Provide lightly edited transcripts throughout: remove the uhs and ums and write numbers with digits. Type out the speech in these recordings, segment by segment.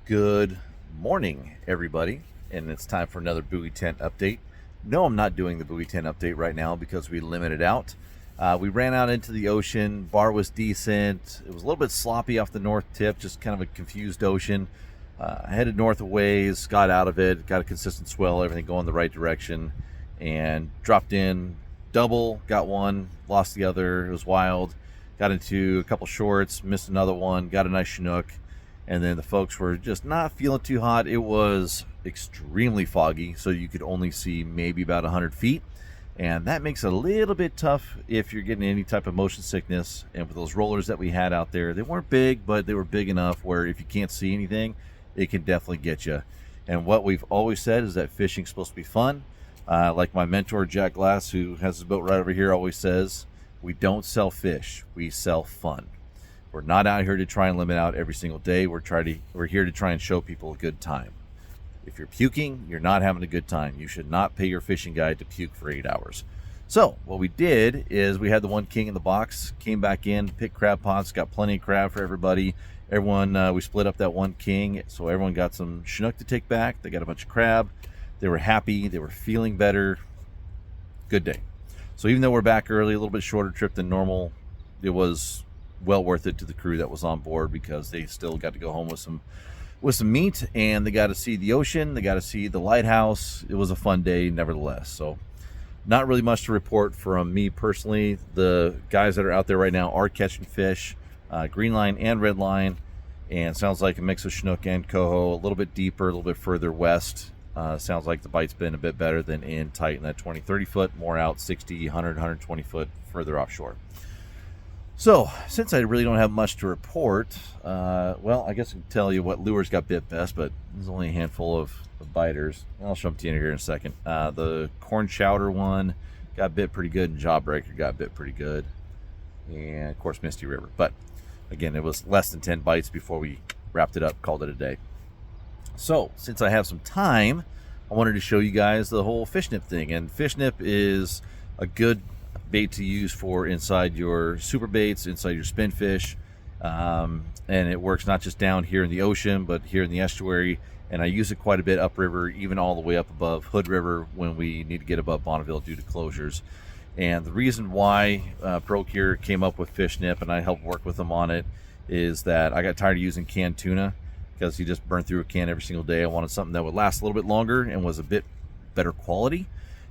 Good morning, everybody, and it's time for another buoy tent update. No, I'm not doing the buoy tent update right now because we limited out. We ran out into the ocean. Bar was decent. It was a little bit sloppy off the north tip, just kind of a confused ocean. Headed north a ways, got out of it, got a consistent swell, everything going the right direction, and dropped in double, got one, lost the other. It was wild. Got into a couple shorts, missed another one, got a nice Chinook. And then the folks were just not feeling too hot. It was extremely foggy, so you could only see maybe about 100 feet. And that makes it a little bit tough if you're getting any type of motion sickness. And with those rollers that we had out there, they weren't big, but they were big enough where if you can't see anything, it can definitely get you. And what we've always said is that fishing's supposed to be fun. Like my mentor, Jack Glass, who has his boat right over here, always says, we don't sell fish, we sell fun. We're not out here to try and limit out every single day. We're here to try and show people a good time. If you're puking, you're not having a good time. You should not pay your fishing guide to puke for 8 hours. So what we did is we had the one king in the box, came back in, picked crab pots, got plenty of crab for everybody. Everyone, we split up that one king, so everyone got some Chinook to take back. They got a bunch of crab. They were happy. They were feeling better. Good day. So even though we're back early, a little bit shorter trip than normal, it was well worth it to the crew that was on board because they still got to go home with some meat, and they got to see the ocean, they got to see the lighthouse. It was a fun day nevertheless. So not really much to report from me personally. The guys that are out there right now are catching fish, green line and red line, and sounds like a mix of Chinook and coho, a little bit deeper, a little bit further west. Sounds like the bite's been a bit better than in tight in that 20-30 foot, more out 60, 100, 120 foot further offshore. So, since I really don't have much to report, well, I guess I can tell you what lures got bit best, but there's only a handful of biters. I'll show them to you here in a second. The corn chowder one got bit pretty good, and jawbreaker got bit pretty good, and of course Misty River. But again, it was less than 10 bites before we wrapped it up, called it a day. So, since I have some time, I wanted to show you guys the whole fish nip thing. And fish nip is a good bait to use for inside your super baits, inside your spin fish, and it works not just down here in the ocean but here in the estuary, and I use it quite a bit upriver, even all the way up above Hood River when we need to get above Bonneville due to closures. And the reason why Procure came up with fish nip, and I helped work with them on it, is that I got tired of using canned tuna because you just burn through a can every single day. I wanted something that would last a little bit longer and was a bit better quality.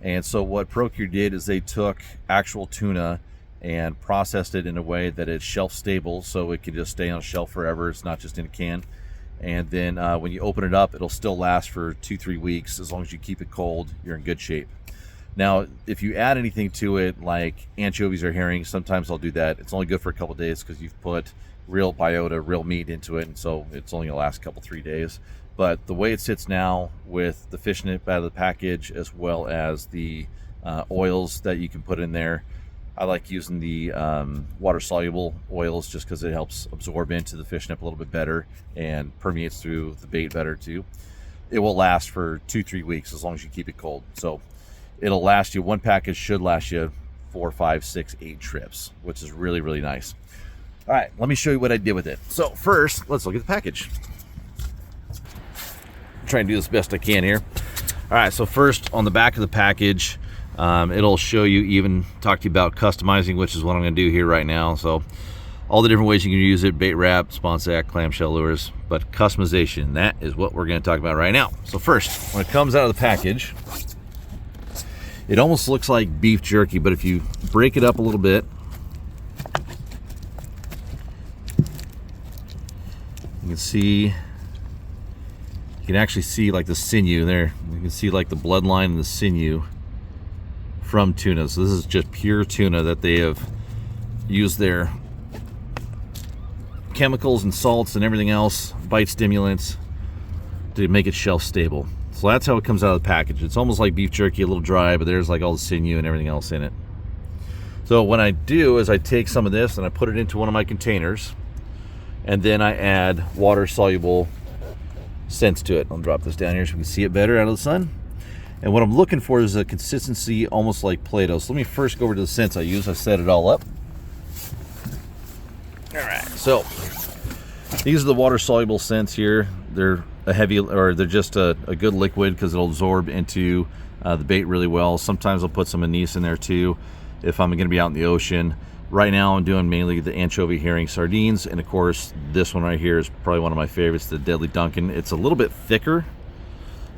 And so what Procure did is they took actual tuna and processed it in a way that it's shelf stable, so it can just stay on a shelf forever. It's not just in a can. And then when you open it up, it'll still last for 2-3 weeks. As long as you keep it cold, you're in good shape. Now, if you add anything to it, like anchovies or herring, sometimes I'll do that. It's only good for a couple days because you've put real biota, real meat into it, and so it's only gonna last a couple, 3 days. But the way it sits now with the fish nip out of the package, as well as the oils that you can put in there, I like using the water-soluble oils just because it helps absorb into the fish nip a little bit better and permeates through the bait better too. It will last for 2-3 weeks as long as you keep it cold. So it'll last you, one package should last you 4, 5, 6, 8 trips, which is really, really nice. All right, let me show you what I did with it. So first, let's look at the package. Try and do this best I can here. All right, so first on the back of the package, it'll show you, even talk to you about customizing, which is what I'm going to do here right now. So all the different ways you can use it: bait wrap, spawn sack, clamshell lures. But customization, that is what we're going to talk about right now. So first, when it comes out of the package, it almost looks like beef jerky, but if you break it up a little bit, you can see, you can actually see like the sinew there. You can see like the bloodline and the sinew from tuna. So this is just pure tuna that they have used their chemicals and salts and everything else, bite stimulants, to make it shelf stable. So that's how it comes out of the package. It's almost like beef jerky, a little dry, but there's like all the sinew and everything else in it. So what I do is I take some of this and I put it into one of my containers, and then I add water-soluble scents to it. I'll drop this down here so we can see it better out of the sun. And what I'm looking for is a consistency almost like Play-Doh. So let me first go over to the scents I use. I set it all up. All right, so These are the water soluble scents here. They're a heavy, or they're just a good liquid because it'll absorb into the bait really well. Sometimes I'll put some anise in there too if I'm going to be out in the ocean. Right now I'm doing mainly the anchovy, herring, sardines, and of course this one right here is probably one of my favorites, the Deadly Duncan. It's a little bit thicker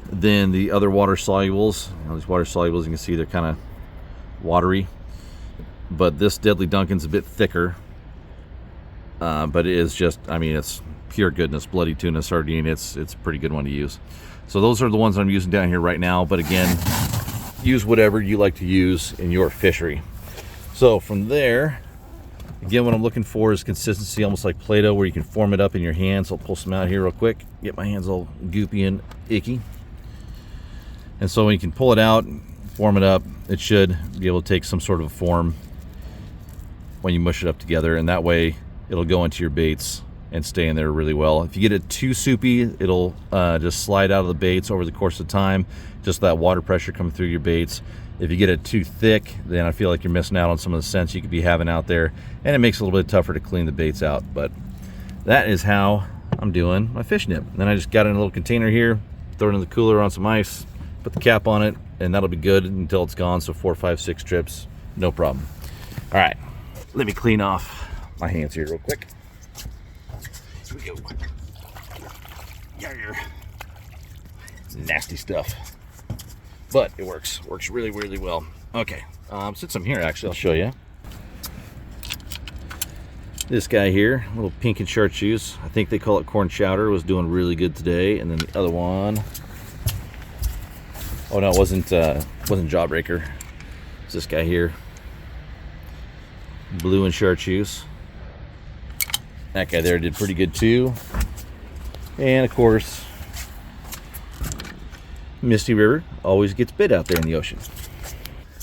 than the other water solubles. These water solubles, you can see they're kind of watery, but this Deadly Duncan's a bit thicker. But it is just, I mean, it's pure goodness. Bloody tuna sardine, it's a pretty good one to use. So those are the ones I'm using down here right now, but again, use whatever you like to use in your fishery. So from there, again, what I'm looking for is consistency, almost like Play-Doh, where you can form it up in your hands. I'll pull some out here real quick, get my hands all goopy and icky. And so when you can pull it out, form it up, it should be able to take some sort of a form when you mush it up together, and that way it'll go into your baits and stay in there really well. If you get it too soupy, it'll just slide out of the baits over the course of time, just that water pressure coming through your baits. If you get it too thick, then I feel like you're missing out on some of the scents you could be having out there, and it makes it a little bit tougher to clean the baits out. But that is how I'm doing my fish nip. And then I just got it in a little container here, throw it in the cooler on some ice, put the cap on it, and that'll be good until it's gone. So 4, 5, 6 trips, no problem. All right, let me clean off my hands here real quick. Here we go. Yeah, nasty stuff, but it works really, really well. Okay, since I'm here, actually, I'll show you this guy here, a little pink and chartreuse. I think they call it corn chowder. Was doing really good today. And then the other one, oh no, it wasn't Jawbreaker. It's this guy here, blue and chartreuse. That guy there did pretty good too. And of course, Misty River always gets bit out there in the ocean.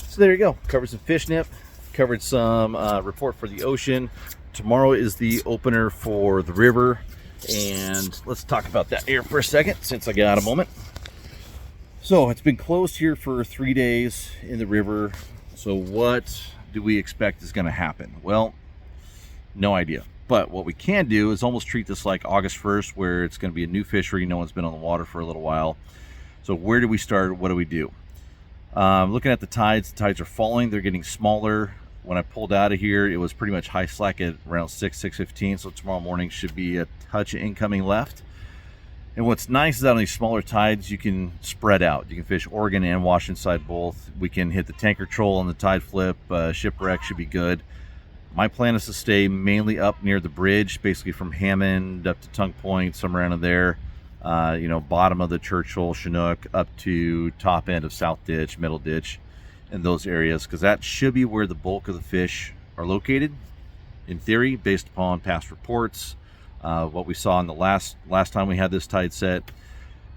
So there you go. Covered some fish nip, covered some report for the ocean. Tomorrow is the opener for the river, and let's talk about that here for a second since I got a moment. So it's been closed here for 3 days in the river. So what do we expect is going to happen? Well, no idea. But what we can do is almost treat this like August 1st, where it's going to be a new fishery. No one's been on the water for a little while. So where do we start? What do we do? Looking at the tides are falling. They're getting smaller. When I pulled out of here, it was pretty much high slack at around 6:15. So tomorrow morning should be a touch of incoming left. And what's nice is that on these smaller tides, you can spread out. You can fish Oregon and Washington side both. We can hit the tanker troll on the tide flip. Shipwreck should be good. My plan is to stay mainly up near the bridge, basically from Hammond up to Tongue Point, somewhere around there. Bottom of the Churchill, Chinook, up to top end of South Ditch, Middle Ditch, and those areas, because that should be where the bulk of the fish are located, in theory, based upon past reports, what we saw in the last time we had this tide set,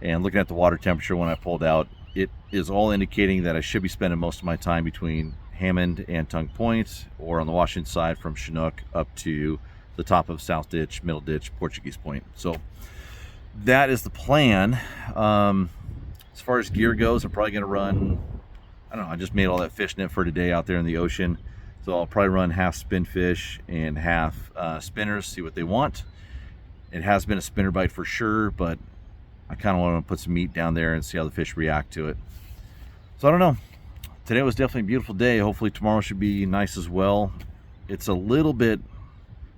and looking at the water temperature when I pulled out, it is all indicating that I should be spending most of my time between Hammond and Tongue Point, or on the Washington side from Chinook up to the top of South Ditch, Middle Ditch, Portuguese Point. So that is the plan. As far as gear goes, I'm probably going to run, I don't know, I just made all that fish net for today out there in the ocean. So I'll probably run half spin fish and half spinners, see what they want. It has been a spinner bite for sure, but I kind of want to put some meat down there and see how the fish react to it. So I don't know. Today was definitely a beautiful day. Hopefully tomorrow should be nice as well. It's a little bit,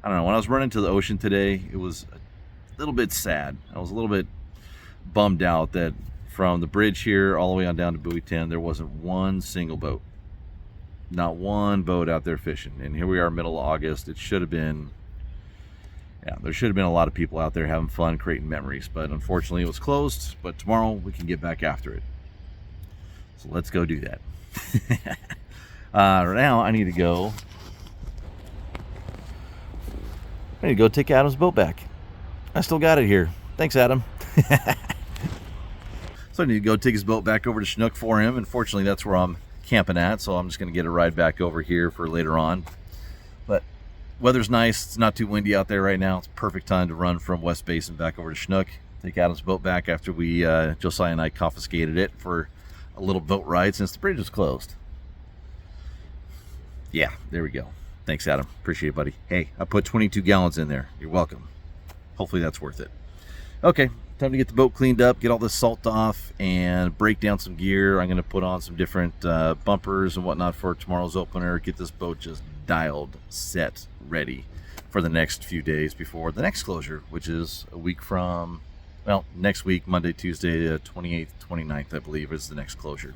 I don't know, when I was running to the ocean today, it was a little bit sad. I was a little bit bummed out that from the bridge here all the way on down to Buoy 10, there wasn't one single boat. Not one boat out there fishing. And here we are, middle of August. It should have been, yeah, there should have been a lot of people out there having fun, creating memories. But unfortunately it was closed. But tomorrow we can get back after it. So let's go do that. Now I need to go take Adam's boat back. I still got it here. Thanks, Adam. So I need to go take his boat back over to Chinook for him. Unfortunately, that's where I'm camping at, so I'm just going to get a ride back over here for later on. But weather's nice. It's not too windy out there right now. It's perfect time to run from West Basin back over to Chinook. Take Adam's boat back after we Josiah and I confiscated it for a little boat ride since the bridge was closed. Yeah, there we go. Thanks, Adam. Appreciate it, buddy. Hey, I put 22 gallons in there. You're welcome. hopefully that's worth it. Okay, time to get the boat cleaned up, get all this salt off, and break down some gear. I'm going to put on some different bumpers and whatnot for tomorrow's opener. Get this boat just dialed, set, ready for the next few days before the next closure, which is a week from, well, next week, Monday, Tuesday, 28th, 29th, I believe, is the next closure.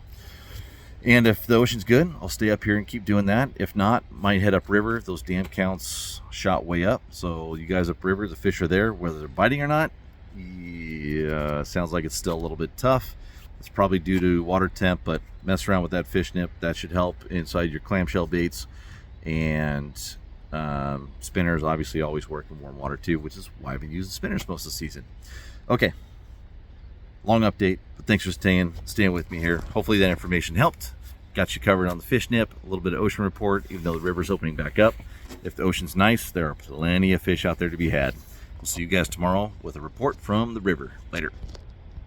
And if the ocean's good, I'll stay up here and keep doing that. If not, might head upriver. Those dam counts shot way up. So you guys upriver, the fish are there, whether they're biting or not. Yeah, sounds like it's still a little bit tough. It's probably due to water temp, but mess around with that fish nip. That should help inside your clamshell baits. And spinners obviously always work in warm water too, which is why I've been using spinners most of the season. Okay, long update, but thanks for staying with me here. Hopefully that information helped. Got you covered on the fish nip, a little bit of ocean report, even though the river's opening back up. If the ocean's nice, there are plenty of fish out there to be had. We'll see you guys tomorrow with a report from the river. Later.